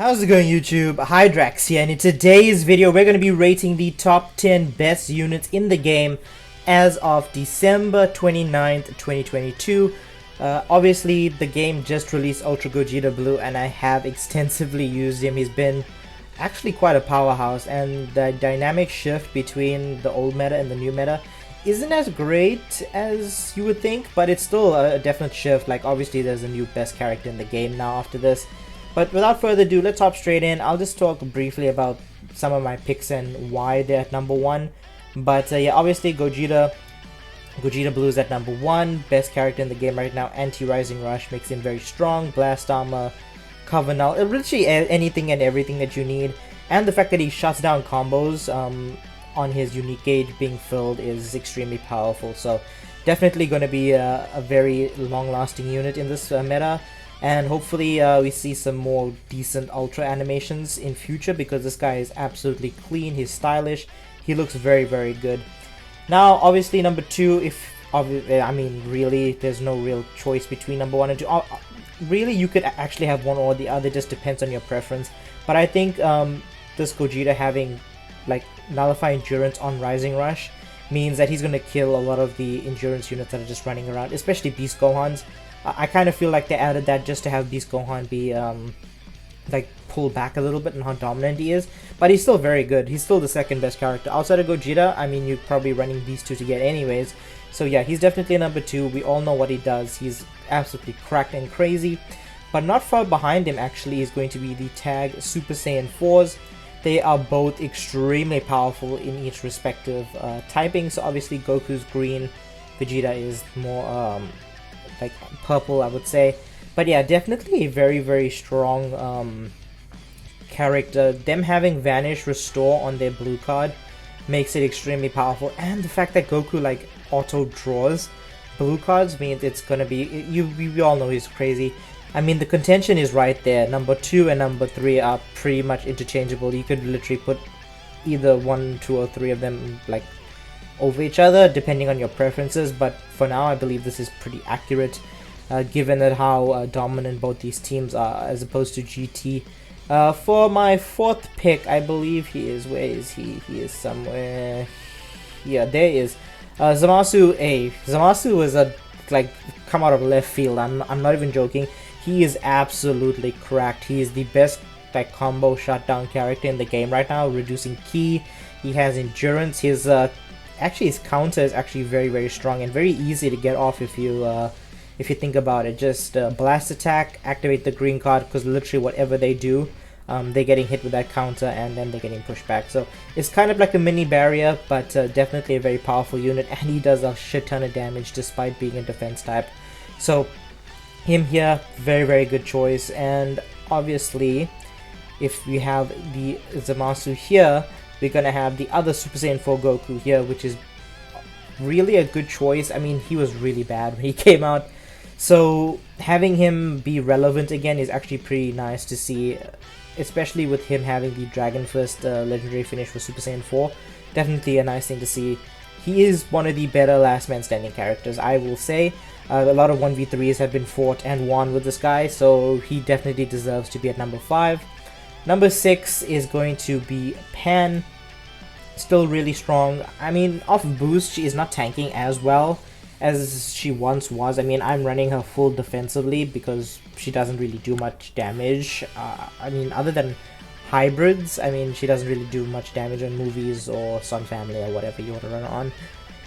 How's it going, YouTube? Hydrax here, and in today's video we're going to be rating the top 10 best units in the game as of December 29th, 2022. Obviously the game just released Ultra Gogeta Blue and I have extensively used him. He's been actually quite a powerhouse, and the dynamic shift between the old meta and the new meta isn't as great as you would think, but it's still a definite shift. Like, obviously there's a new best character in the game now after this. But without further ado, let's hop straight in. I'll just talk briefly about some of my picks and why they're at number 1. But yeah, obviously Gogeta Blue is at number 1. Best character in the game right now. Anti-Rising Rush makes him very strong. Blast Armor, Cover Null, literally anything and everything that you need. And the fact that he shuts down combos on his unique gauge being filled is extremely powerful. So definitely going to be a very long-lasting unit in this meta. And hopefully we see some more decent Ultra animations in future, because this guy is absolutely clean, he's stylish, he looks very, very good. Now, obviously number 2, I mean, really, there's no real choice between number 1 and 2. Really, you could actually have one or the other, just depends on your preference. But I think this Gogeta having, like, Nullify Endurance on Rising Rush means that he's going to kill a lot of the endurance units that are just running around, especially Beast Gohans. I kind of feel like they added that just to have Beast Gohan be, like, pull back a little bit on how dominant he is. But he's still very good. He's still the second best character. Outside of Gogeta, I mean, you're probably running these two to get anyways. So yeah, he's definitely number 2. We all know what he does. He's absolutely cracked and crazy. But not far behind him, actually, is going to be the tag Super Saiyan 4s. They are both extremely powerful in each respective typing. So obviously Goku's green, Vegeta is more like purple, I would say. But yeah, definitely a very, very strong character. Them having Vanish Restore on their blue card makes it extremely powerful, and the fact that Goku, like, auto draws blue cards means it's gonna be, we all know he's crazy. I mean, the contention is right there. Number 2 and number 3 are pretty much interchangeable. You could literally put either 1, 2 or 3 of them, like, over each other depending on your preferences, but for now I believe this is pretty accurate, given that how dominant both these teams are as opposed to GT. For my 4th pick, I believe he is, where is he? He is somewhere, yeah, there he is. Zamasu A. Zamasu is like, come out of left field. I'm not even joking. He is absolutely cracked. He is the best, like, combo shutdown character in the game right now, reducing ki. He has endurance. His actually, his counter is actually very, very strong and very easy to get off if you think about it. Just blast attack, activate the green card, because literally whatever they do, they're getting hit with that counter and then they're getting pushed back. So it's kind of like a mini barrier, but definitely a very powerful unit, and he does a shit ton of damage despite being a defense type. So him here, very, very good choice. And obviously, if we have the Zamasu here, we're gonna have the other Super Saiyan 4 Goku here, which is really a good choice. I mean, he was really bad when he came out, so having him be relevant again is actually pretty nice to see, especially with him having the Dragon Fist legendary finish for Super Saiyan 4. Definitely a nice thing to see. He is one of the better last man standing characters, I will say. A lot of 1v3s have been fought and won with this guy, so he definitely deserves to be at number 5. Number 6 is going to be Pan. Still really strong. I mean, off boost, she is not tanking as well as she once was. I mean, I'm running her full defensively because she doesn't really do much damage. I mean, other than hybrids, I mean, she doesn't really do much damage on movies or Sun Family or whatever you want to run on.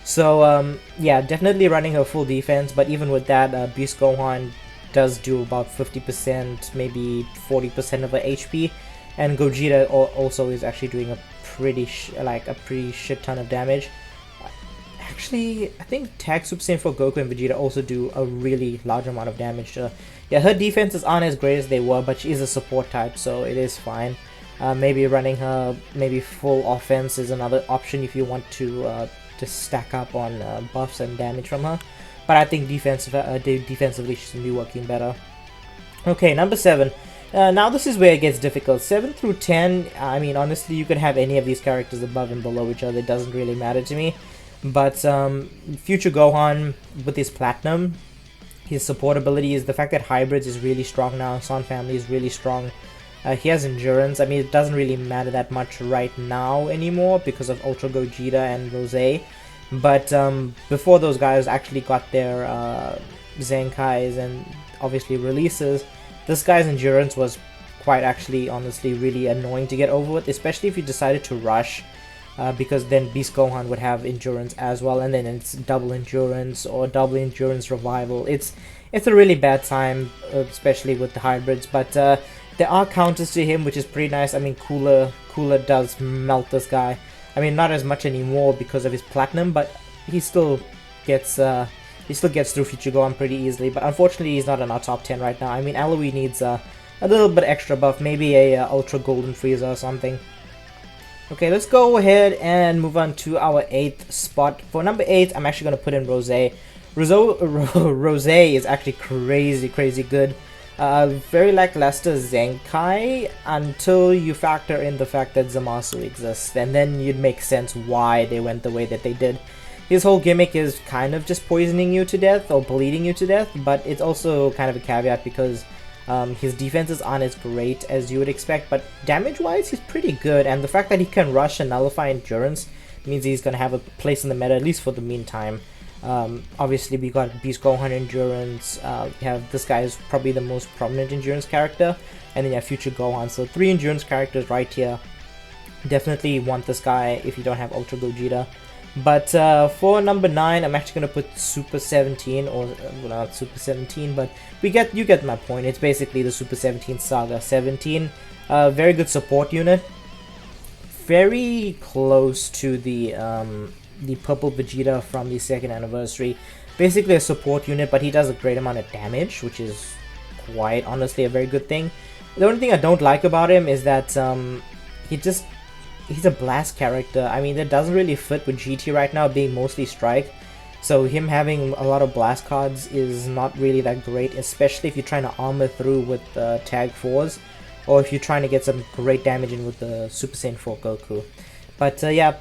So, yeah, definitely running her full defense, but even with that, Beast Gohan does do about 50%, maybe 40% of her HP, and Gogeta also is actually doing a pretty shit ton of damage. Actually, I think Tag Super Saiyan 4 Goku and Vegeta also do a really large amount of damage. Yeah, her defenses aren't as great as they were, but she is a support type, so it is fine. Maybe running her full offense is another option if you want to stack up on buffs and damage from her. But I think defensively she's going to be working better. Okay, number 7. Now this is where it gets difficult. 7 through 10, I mean, honestly, you could have any of these characters above and below each other. It doesn't really matter to me. But Future Gohan with his Platinum, his support ability is the fact that hybrids is really strong now. Son family is really strong. He has endurance. I mean, it doesn't really matter that much right now anymore because of Ultra Gogeta and Rose. But before those guys actually got their Zenkais and obviously releases, this guy's endurance was quite actually, honestly, really annoying to get over with, especially if you decided to rush, because then Beast Gohan would have endurance as well, and then it's double endurance or double endurance revival. It's a really bad time, especially with the hybrids, but there are counters to him, which is pretty nice. I mean, Cooler does melt this guy. I mean, not as much anymore because of his platinum, but he still gets through Future Gohan pretty easily. But unfortunately, he's not in our top 10 right now. I mean, Aloy needs a little bit extra buff, maybe a Ultra Golden Frieza or something. Okay, let's go ahead and move on to our 8th spot. For number 8, I'm actually going to put in Rose. Rose is actually crazy good. Very lackluster Zenkai until you factor in the fact that Zamasu exists, and then you'd make sense why they went the way that they did. His whole gimmick is kind of just poisoning you to death or bleeding you to death, but it's also kind of a caveat because his defenses aren't as great as you would expect, but damage-wise he's pretty good, and the fact that he can rush and nullify endurance means he's going to have a place in the meta, at least for the meantime. Obviously we got Beast Gohan endurance, we have this guy is probably the most prominent endurance character, and then you have Future Gohan, so 3 endurance characters right here. Definitely want this guy if you don't have Ultra Gogeta. But for number 9, I'm actually going to put Super 17, or well, not Super 17, but you get my point. It's basically the Super 17 Saga 17. Very good support unit. Very close to the Purple Vegeta from the 2nd anniversary. Basically a support unit, but he does a great amount of damage, which is quite honestly a very good thing. The only thing I don't like about him is that he's a blast character. I mean, that doesn't really fit with GT right now, being mostly strike. So him having a lot of blast cards is not really that great, especially if you're trying to armor through with tag 4s, or if you're trying to get some great damage in with the Super Saiyan 4 Goku. But yeah,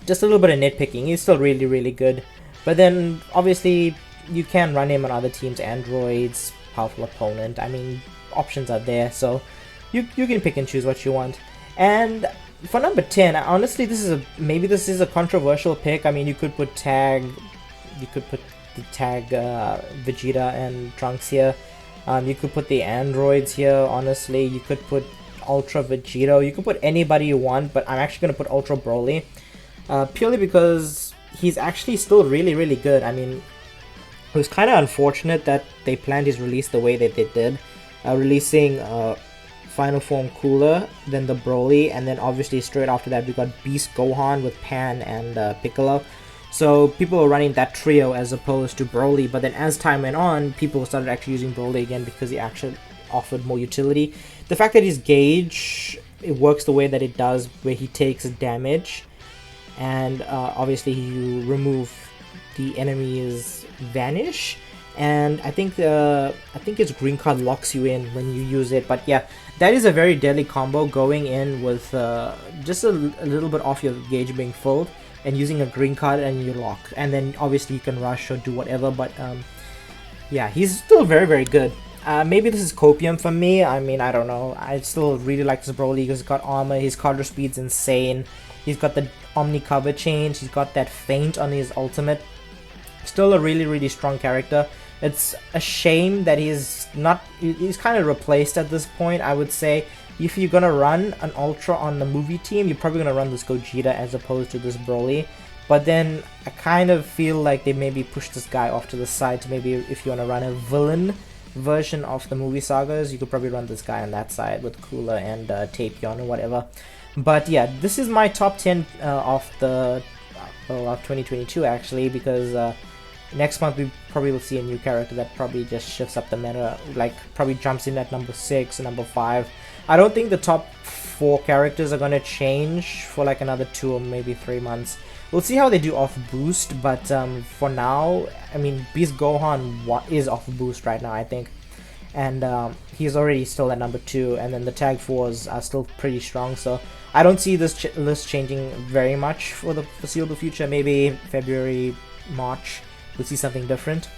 just a little bit of nitpicking. He's still really good. But then obviously you can run him on other teams' androids, powerful opponent. I mean, options are there, so you can pick and choose what you want. And for number 10, honestly, maybe this is a controversial pick. I mean, you could put the tag Vegeta and Trunks here. You could put the androids here. Honestly, you could put Ultra Vegeta. You could put anybody you want, but I'm actually gonna put Ultra Broly, purely because he's actually still really good. I mean, it was kind of unfortunate that they planned his release the way that they did, releasing Final Form Cooler, then the Broly, and then obviously straight after that we got Beast Gohan with Pan and Piccolo. So people were running that trio as opposed to Broly, but then as time went on, people started actually using Broly again because he actually offered more utility. The fact that his gauge, it works the way that it does, where he takes damage, and obviously you remove the enemy's vanish, and I think his green card locks you in when you use it. But yeah, that is a very deadly combo, going in with just a little bit off your gauge being filled and using a green card and you lock, and then obviously you can rush or do whatever. But yeah, he's still very good. Maybe this is copium for me. I mean, I don't know. I still really like this Broly because he's got armor, his counter speed's insane, he's got the Omni cover change, he's got that feint on his ultimate. Still a really strong character. It's a shame that he's kind of replaced at this point. I would say if you're gonna run an Ultra on the movie team, you're probably gonna run this Gogeta as opposed to this Broly. But then I kind of feel like they maybe push this guy off to the side to maybe, if you want to run a villain version of the movie sagas, you could probably run this guy on that side with Cooler and Tapion or whatever. But yeah, this is my top 10 of 2022 actually, because next month we probably will see a new character that probably just shifts up the meta, like probably jumps in at number 6 and number 5. I don't think the top 4 characters are gonna change for like another 2 or maybe 3 months. We'll see how they do off boost, but for now, I mean, Beast Gohan is off boost right now, I think, and he's already still at number 2, and then the tag 4s are still pretty strong, so I don't see this list changing very much for the foreseeable future. Maybe February, March, we'll see something different,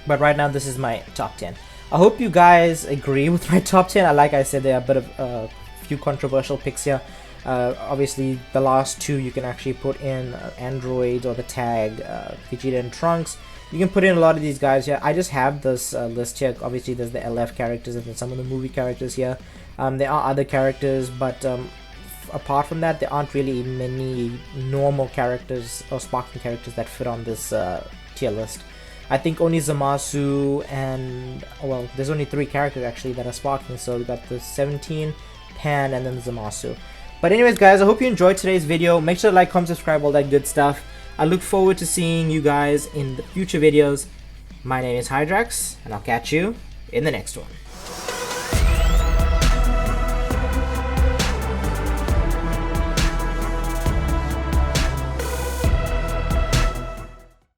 but right now this is my top 10. I hope you guys agree with my top 10. Like I said, there are a bit of few controversial picks here. Obviously, the last two you can actually put in Android or the tag Vegeta and Trunks. You can put in a lot of these guys here. I just have this list here. Obviously, there's the LF characters and then some of the movie characters here. There are other characters, but apart from that, there aren't really many normal characters or sparkling characters that fit on this tier list. I think only Zamasu and, well, there's only 3 characters actually that are sparkling. So we got the 17, Pan, and then Zamasu. But anyways, guys, I hope you enjoyed today's video. Make sure to like, comment, subscribe, all that good stuff. I look forward to seeing you guys in the future videos. My name is Hydrax, and I'll catch you in the next one.